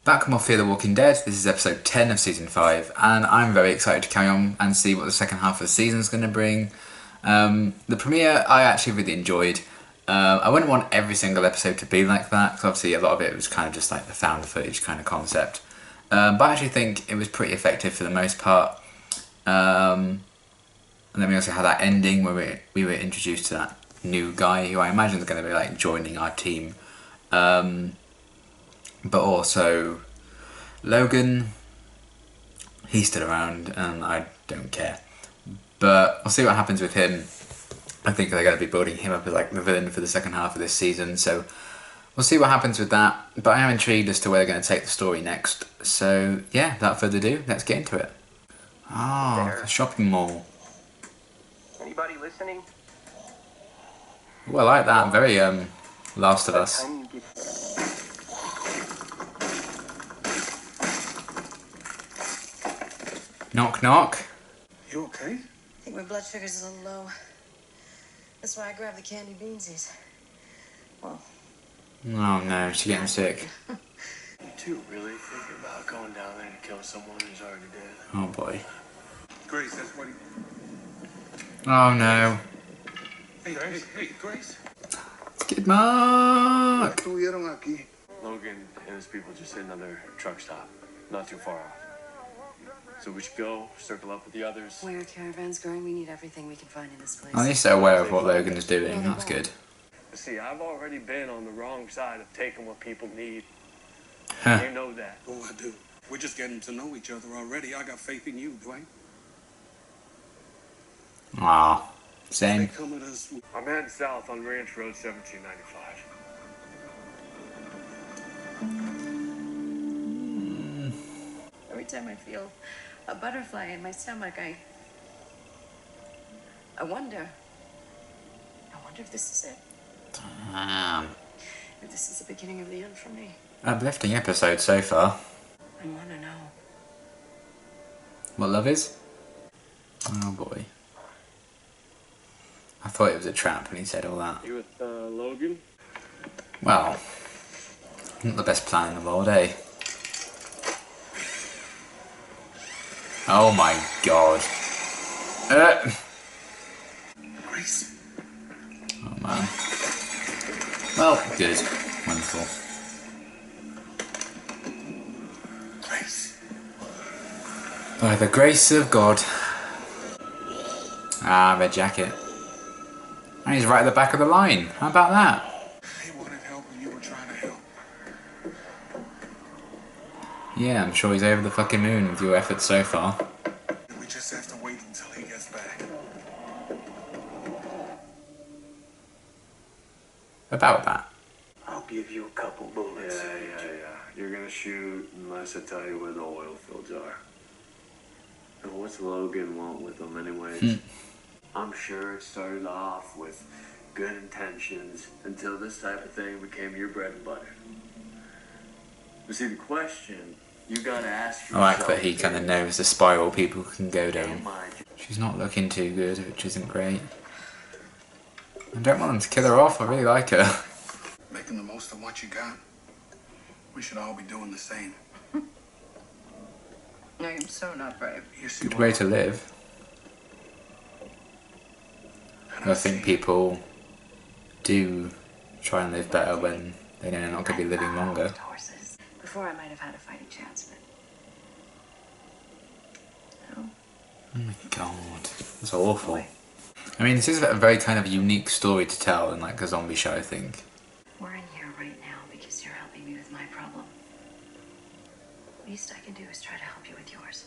Back on Fear the Walking Dead, this is episode 10 of season 5, and I'm very excited to carry on and see what the second half of the season is going to bring. The premiere I actually really enjoyed. I wouldn't want every single episode to be like that, because obviously a lot of it was kind of just like the found footage kind of concept. But I actually think it was pretty effective for the most part. And then we also had that ending where we were introduced to that new guy who I imagine is going to be like joining our team. But also Logan, he's still around and I don't care. But I'll see what happens with him. I think they're going to be building him up as like the villain for the second half of this season, so we'll see what happens with that. But I am intrigued as to where they're going to take the story next. So yeah, without further ado, let's get into it. The shopping mall. Anybody listening? Well, I like that. Very Last of Us. Knock knock. You okay? I think my blood sugar's a little low. That's why I grabbed the candy beansies. Well. Oh no, she's getting sick. You two really think about going down there to kill someone who's already dead? Oh boy. Grace, that's what he... Oh no. Hey, Grace. Skid mark. Logan and his people just hit another truck stop, not too far off. So we should go, circle up with the others. Where are caravans going? We need everything we can find in this place. At least they're aware of what Logan is doing. That's good. See, I've already been on the wrong side of taking what people need. Huh. You know that. Oh, I do. We're just getting to know each other already. I got faith in you, Dwayne. Aw, same. They come at us. I'm heading south on Ranch Road 1795. Every time I feel a butterfly in my stomach, I wonder if this is it. Damn. If this is the beginning of the end for me. Uplifting episode so far. I want to know. What love is? Oh boy. I thought it was a trap when he said all that. You with Logan? Well, not the best plan in the world, eh? Oh my god. Grace. Oh man. Well, good. Wonderful. Grace. By the grace of God. Ah, red jacket. And he's right at the back of the line. How about that? They wanted help and you were trying to help. Yeah, I'm sure he's over the fucking moon with your efforts so far. We just have to wait until he gets back. About that. I'll give you a couple bullets. Yeah. You're gonna shoot unless I tell you where the oil fields are. And what's Logan want with them anyways? I'm sure it started off with good intentions until this type of thing became your bread and butter. But see, the question you gotta ask yourself... I like that he kind of knows the spiral people can go down. Am I She's not looking too good, which isn't great. I don't want them to kill her off, I really like her. Making the most of what you got. We should all be doing the same. I am so not brave. You see Good way to live. I think people do try and live better when they know they're not going to be living longer. Horses. Before I might have had a fighting chance, but no. Oh my god, that's awful. I mean, this is a very kind of unique story to tell in like a zombie show, I think. We're in here right now because you're helping me with my problem. Least I can do is try to help you with yours.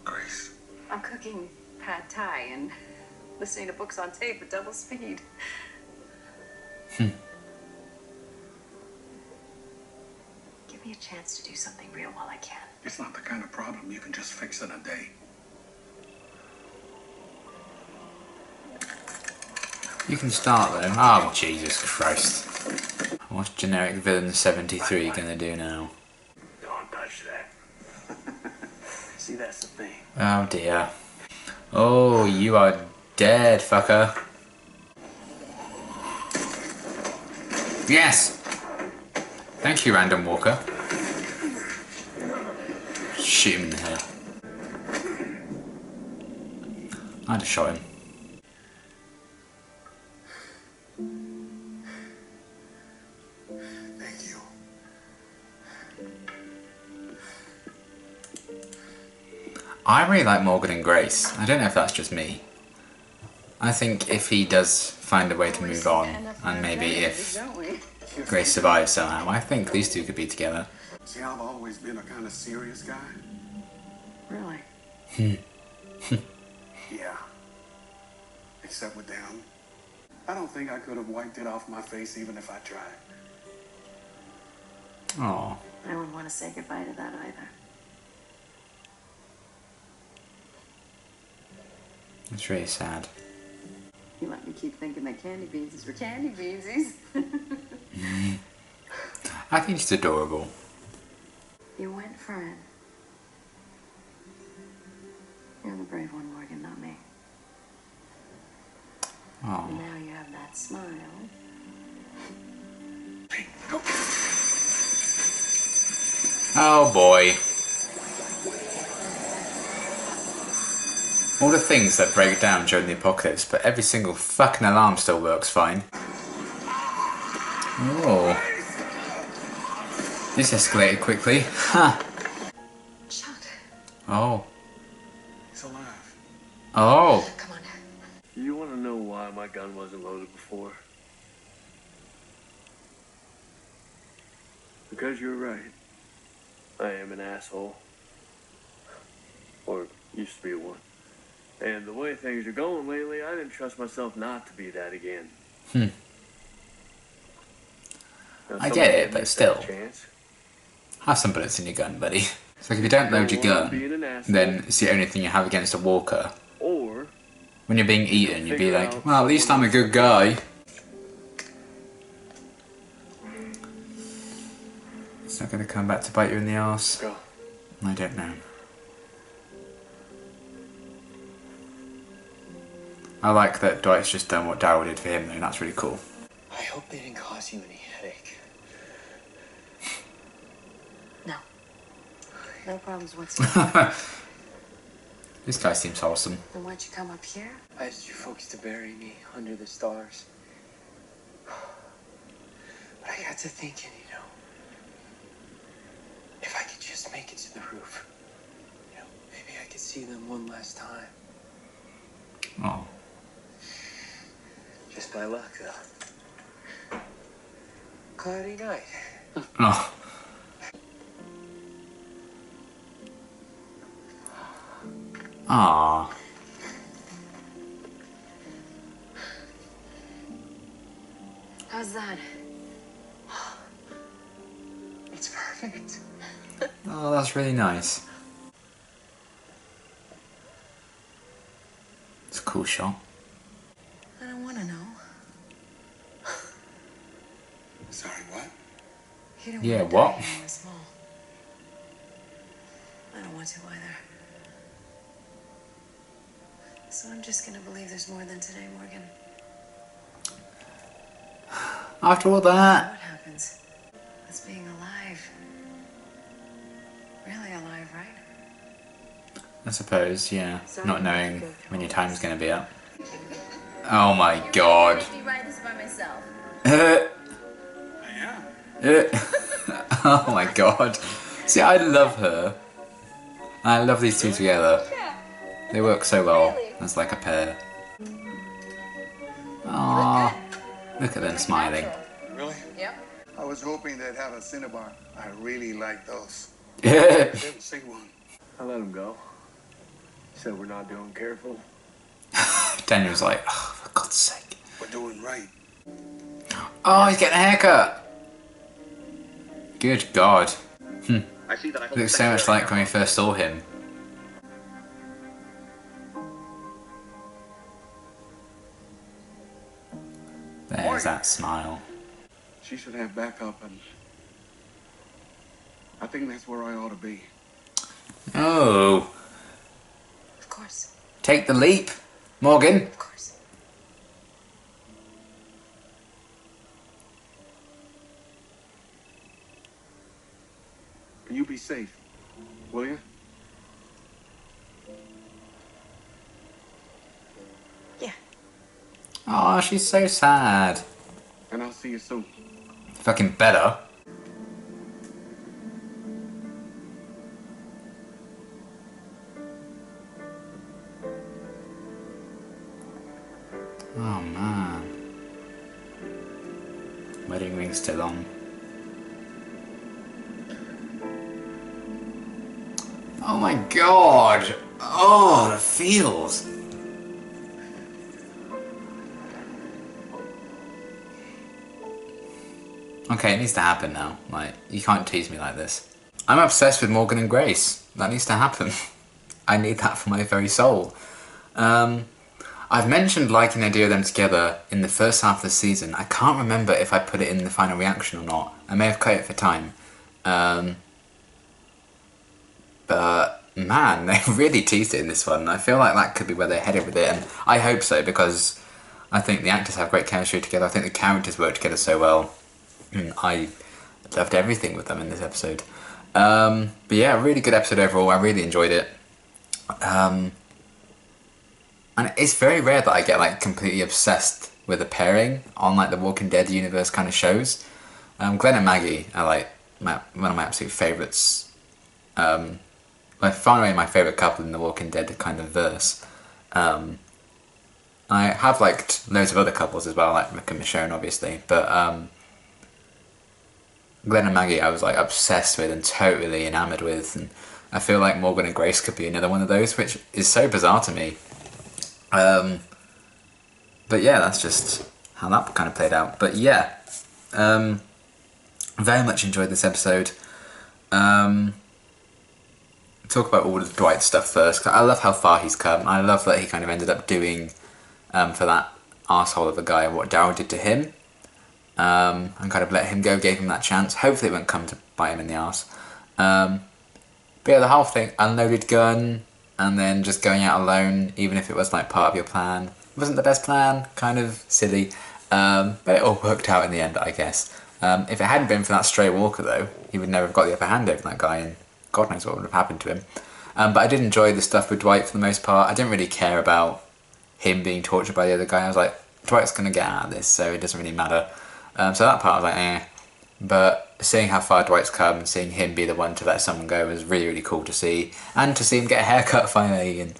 Grace. I'm cooking pad thai and listening to books on tape at double speed. Give me a chance to do something real while I can. It's not the kind of problem you can just fix in a day. You can start though. Oh, Jesus Christ. What's generic villain 73 gonna do now? Don't touch that. See, that's the thing. Oh dear. Oh, you are dead, fucker. Yes! Thank you, random walker. Shoot him in the head. I just shot him. Thank you. I really like Morgan and Grace. I don't know if that's just me. I think if he does find a way to move on, and maybe if Grace survives somehow, I think these two could be together. See, I've always been a kind of serious guy. Really? Yeah. Except with them. I don't think I could have wiped it off my face even if I tried. Oh, I wouldn't want to say goodbye to that either. it's really sad. You let me keep thinking that candy beansies were candy beansies. I think she's adorable. You went for it. You're the brave one, Morgan, not me. Oh. And now you have that smile. Hey, go. Oh boy. All the things that break down during the apocalypse, but every single fucking alarm still works fine. Oh. This escalated quickly. Ha! Chuck, Oh. He's alive. Oh. come on. You want to know why my gun wasn't loaded before? Because you're right. I am an asshole. Or used to be one. And the way things are going lately, I didn't trust myself not to be that again. Now, I somebody get it, gave but me a still. second chance. Have some bullets in your gun, buddy. It's like if you don't load your gun, then it's the only thing you have against a walker. Or When you're being eaten, you'd be like, well, at least I'm a good guy. It's not going to come back to bite you in the arse. go. I don't know. I like that Dwight's just done what Daryl did for him, though. That's really cool. I hope they didn't cause you any headache. No. No problems whatsoever. This guy seems wholesome. Then why'd you come up here? I asked you folks to bury me under the stars. But I got to thinking, you know, if I could just make it to the roof, you know, maybe I could see them one last time. Oh. Just by luck, though. Cloudy night. Oh. Ah. How's that? It's perfect. Oh, that's really nice. It's a cool shot. I don't want to know. Sorry, what? You don't Yeah, want to what? die here in this mall. I don't want to either. So I'm just gonna believe there's more than today, Morgan. After all that. What happens? It's being alive. Really alive, right? I suppose, yeah. Not knowing when your time's going to be up. Oh my god. Let me ride this by myself. I am. Oh my god. See, I love her. I love these two together. They work so well as like a pair. Aww. Look at them smiling. Really? Yep. I was hoping they'd have a Cinnabar. I really like those. Yeah. Didn't see one. I let him go. He said we're not doing careful. Daniel's like, oh, for God's sake. We're doing right. Oh, he's getting a haircut. Good God. I see that I hold Looks so much like when we first saw him. There's that smile. She should have backup, and I think that's where I ought to be. Oh, Of course. take the leap, Morgan. Of course. You be safe, will you? Yeah. Oh, she's so sad. And I'll see you soon. Fucking better. Oh man. Wedding ring still on. Oh my god! Oh, the feels! Okay, it needs to happen now. Like, you can't tease me like this. I'm obsessed with Morgan and Grace. That needs to happen. I need that for my very soul. I've mentioned liking the idea of them together in the first half of the season. I can't remember if I put it in the final reaction or not. I may have cut it for time. But man, they really teased it in this one. I feel like that could be where they're headed with it, and I hope so, because I think the actors have great chemistry together. I think the characters work together so well. And I loved everything with them in this episode. But yeah, really good episode overall. I really enjoyed it. And it's very rare that I get like completely obsessed with a pairing on like the Walking Dead universe kind of shows. Glenn and Maggie are like one of my absolute favourites. By far away my favourite couple in the Walking Dead kind of verse. I have liked loads of other couples as well, like Rick and Michonne obviously, but Glenn and Maggie I was like obsessed with and totally enamoured with, and I feel like Morgan and Grace could be another one of those, which is so bizarre to me. But yeah, that's just how that kind of played out. But yeah, very much enjoyed this episode. Talk about all the Dwight stuff first. I love how far he's come. I love that he kind of ended up doing for that arsehole of a guy what Daryl did to him. And kind of let him go, gave him that chance. Hopefully it won't come to bite him in the arse. But yeah, the whole thing, unloaded gun, and then just going out alone, even if it was like part of your plan. Wasn't the best plan, kind of silly. But it all worked out in the end, I guess. If it hadn't been for that stray walker though, he would never have got the upper hand over that guy, and God knows what would have happened to him. But I did enjoy the stuff with Dwight for the most part. I didn't really care about him being tortured by the other guy. I was like, Dwight's going to get out of this, so it doesn't really matter. So that part I was like, eh. But seeing how far Dwight's come, seeing him be the one to let someone go was really, really cool to see. And to see him get a haircut finally. And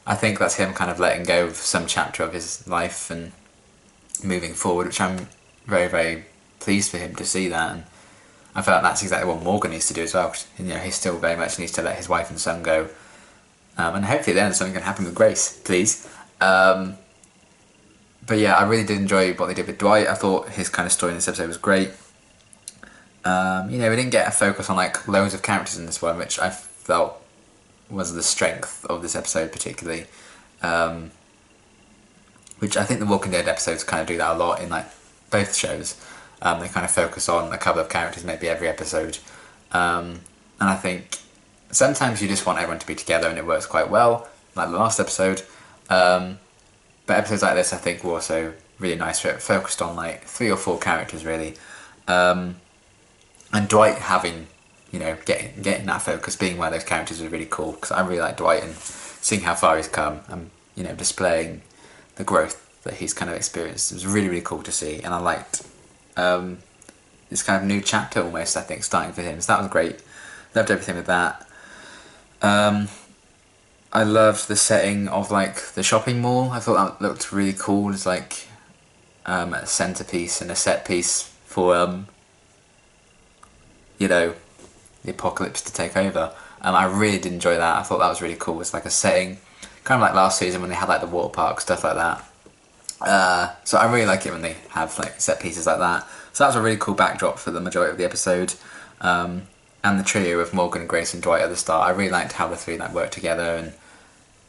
I think that's him kind of letting go of some chapter of his life and moving forward, which I'm very, very pleased for him to see that. And I feel like that's exactly what Morgan needs to do as well. You know, he still very much needs to let his wife and son go. And hopefully then something can happen with Grace, please. But yeah, I really did enjoy what they did with Dwight. I thought his kind of story in this episode was great. You know, we didn't get a focus on like loads of characters in this one, which I felt was the strength of this episode particularly. Which I think the Walking Dead episodes kind of do that a lot in like both shows. They kind of focus on a couple of characters maybe every episode. And I think sometimes you just want everyone to be together and it works quite well, like the last episode. But episodes like this I think were also really nice for it, focused on like 3 or 4 characters really. And Dwight having, you know, getting that focus, being one of those characters was really cool, because I really like Dwight and seeing how far he's come and, you know, displaying the growth that he's kind of experienced. It was really, really cool to see, and I liked this kind of new chapter almost, I think, starting for him, so that was great. Loved everything with that. I loved the setting of like the shopping mall. I thought that looked really cool. It's like a centerpiece and a set piece for you know, the apocalypse to take over. I really did enjoy that. I thought that was really cool. It's like a setting, kind of like last season when they had like the water park, stuff like that. So I really like it when they have like set pieces like that. So that was a really cool backdrop for the majority of the episode. And the trio of Morgan, Grace and Dwight at the start, I really liked how the three like worked together, and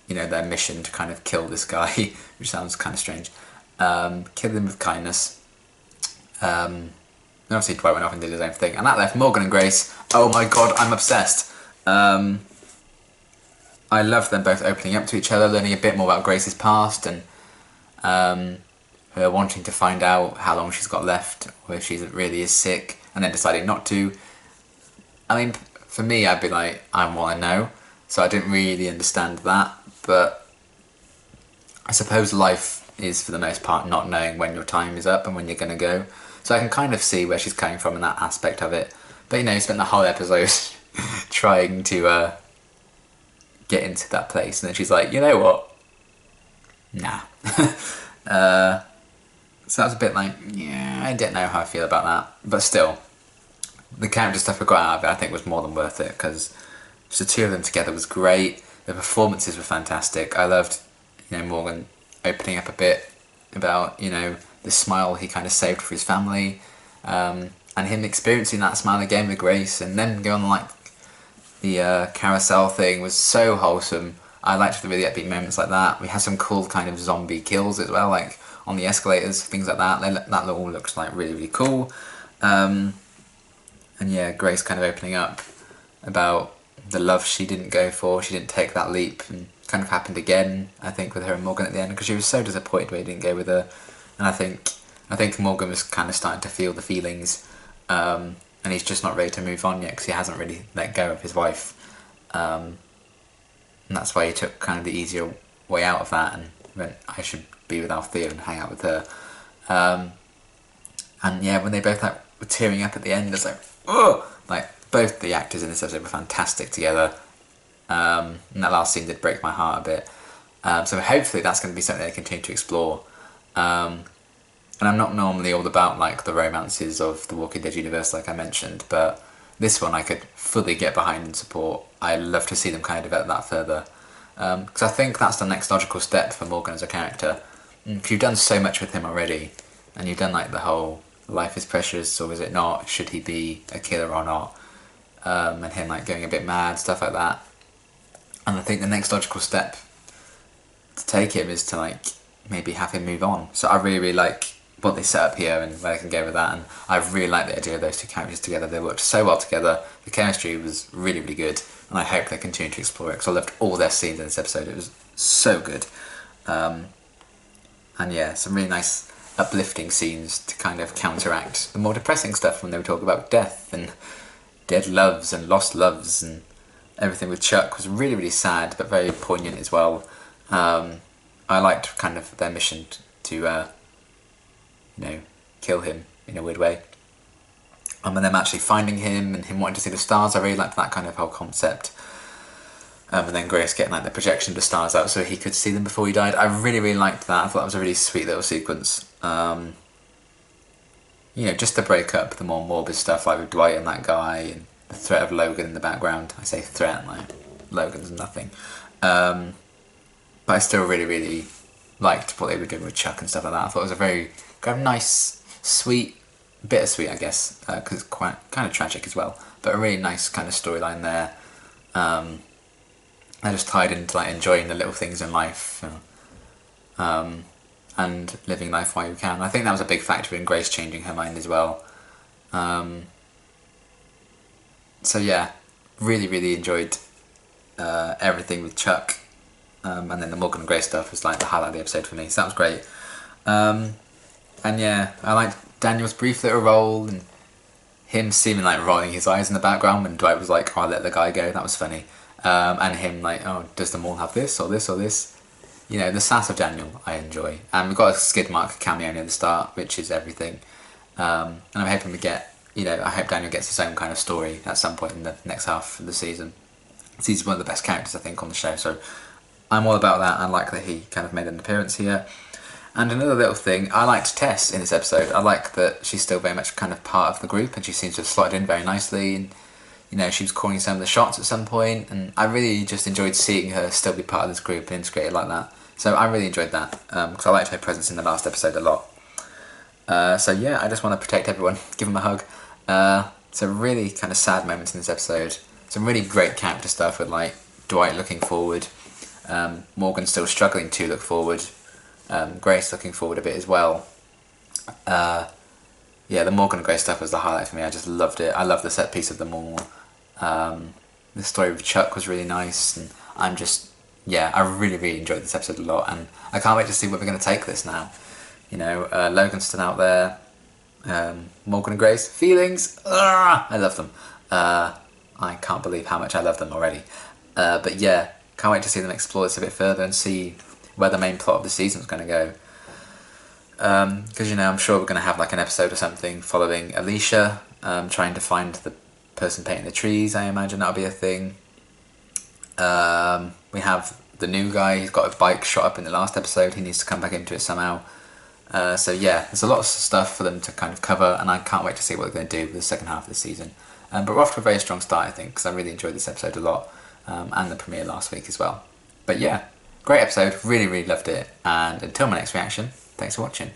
you know, their mission to kind of kill this guy, which sounds kind of strange. Kill him with kindness. And obviously Dwight went off and did his own thing, and that left Morgan and Grace. Oh my god, I'm obsessed. I love them both opening up to each other, learning a bit more about Grace's past, and her wanting to find out how long she's got left, or if she really is sick, and then deciding not to. I mean, for me, I'd be like, I want to know. So I didn't really understand that, but I suppose life is for the most part not knowing when your time is up and when you're going to go. So I can kind of see where she's coming from in that aspect of it. But you know, you spent the whole episode trying to get into that place, and then she's like, you know what? Nah. So that was a bit like, yeah, I don't know how I feel about that. But still, the character stuff we got out of it I think was more than worth it, because the two of them together was great. The performances were fantastic. I loved, you know, Morgan opening up a bit about, you know, the smile he kind of saved for his family, and him experiencing that smile again with Grace, and then going on like the carousel thing was so wholesome. I liked the really upbeat moments like that. We had some cool kind of zombie kills as well, like on the escalators, things like that. That all looks like really, really cool. And yeah, Grace kind of opening up about the love she didn't go for. She didn't take that leap, and kind of happened again, I think, with her and Morgan at the end, because she was so disappointed when he didn't go with her. And I think Morgan was kind of starting to feel the feelings, and he's just not ready to move on yet because he hasn't really let go of his wife. And that's why he took kind of the easier way out of that and went, I should be with Althea and hang out with her. And yeah, when they both like were tearing up at the end, it's like, oh, like both the actors in this episode were fantastic together. And that last scene did break my heart a bit. So hopefully that's going to be something they continue to explore. And I'm not normally all about like the romances of the Walking Dead universe, like I mentioned, but this one I could fully get behind and support. I love to see them kind of develop that further, because I think that's the next logical step for Morgan as a character. If you've done so much with him already, and you've done like the whole life is precious or is it not, should he be a killer or not, and him like going a bit mad, stuff like that. And I think the next logical step to take him is to like maybe have him move on. So I really, really like what they set up here and where they can go with that, and I really like the idea of those two characters together. They worked so well together, the chemistry was really, really good, and I hope they continue to explore it, because I loved all their scenes in this episode. It was so good. And yeah, some really nice uplifting scenes to kind of counteract the more depressing stuff when they were talking about death and dead loves and lost loves, and everything with Chuck was really, really sad but very poignant as well. I liked kind of their mission to you know, kill him in a weird way. And them actually finding him and him wanting to see the stars, I really liked that kind of whole concept. And then Grace getting like the projection of the stars out so he could see them before he died. I really, really liked that. I thought that was a really sweet little sequence. You know, just to break up the more morbid stuff like with Dwight and that guy and the threat of Logan in the background. I say threat, like Logan's nothing. But I still really, really liked what they were doing with Chuck and stuff like that. I thought it was a very kind of nice, sweet, bittersweet, I guess, because it's quite kind of tragic as well, but a really nice kind of storyline there. I just tied into like enjoying the little things in life, and living life while you can. I think that was a big factor in Grace changing her mind as well. So yeah, really, really enjoyed everything with Chuck, and then the Morgan and Grace stuff was like the highlight of the episode for me, so that was great. And yeah, I liked Daniel's brief little role, and him seeming like rolling his eyes in the background when Dwight was like, oh, I'll let the guy go, that was funny. And him like, oh, does the mall have this or this or this? You know, the sass of Daniel I enjoy. And we've got a skid mark cameo near the start, which is everything. And I'm hoping we get, you know, I hope Daniel gets his own kind of story at some point in the next half of the season. He's one of the best characters, I think, on the show, so I'm all about that. I like that he kind of made an appearance here. And another little thing, I liked Tess in this episode. I like that she's still very much kind of part of the group, and she seems to have slotted in very nicely, and you know, she was calling some of the shots at some point, and I really just enjoyed seeing her still be part of this group and integrated like that. So I really enjoyed that, because I liked her presence in the last episode a lot. So yeah, I just want to protect everyone, give them a hug. Some really kind of sad moments in this episode. Some really great character stuff with like Dwight looking forward, Morgan still struggling to look forward, Grace looking forward a bit as well. Yeah, the Morgan and Grace stuff was the highlight for me. I just loved it. I love the set piece of them all. The story with Chuck was really nice, and I'm just, yeah, I really, really enjoyed this episode a lot, and I can't wait to see where we're going to take this now. You know, Logan's still out there, Morgan and Grace, feelings, I love them. I can't believe how much I love them already. But yeah, can't wait to see them explore this a bit further and see where the main plot of the season is going to go. Because I'm sure we're going to have like an episode or something following Alicia, trying to find the person painting the trees. I imagine that'll be a thing. We have the new guy. He's got a bike shot up in the last episode. He needs to come back into it somehow. So yeah, there's a lot of stuff for them to kind of cover, and I can't wait to see what they're going to do with the second half of the season. But we're off to a very strong start, I think, because I really enjoyed this episode a lot, and the premiere last week as well. But yeah, great episode. Really, really loved it. And until my next reaction, thanks for watching.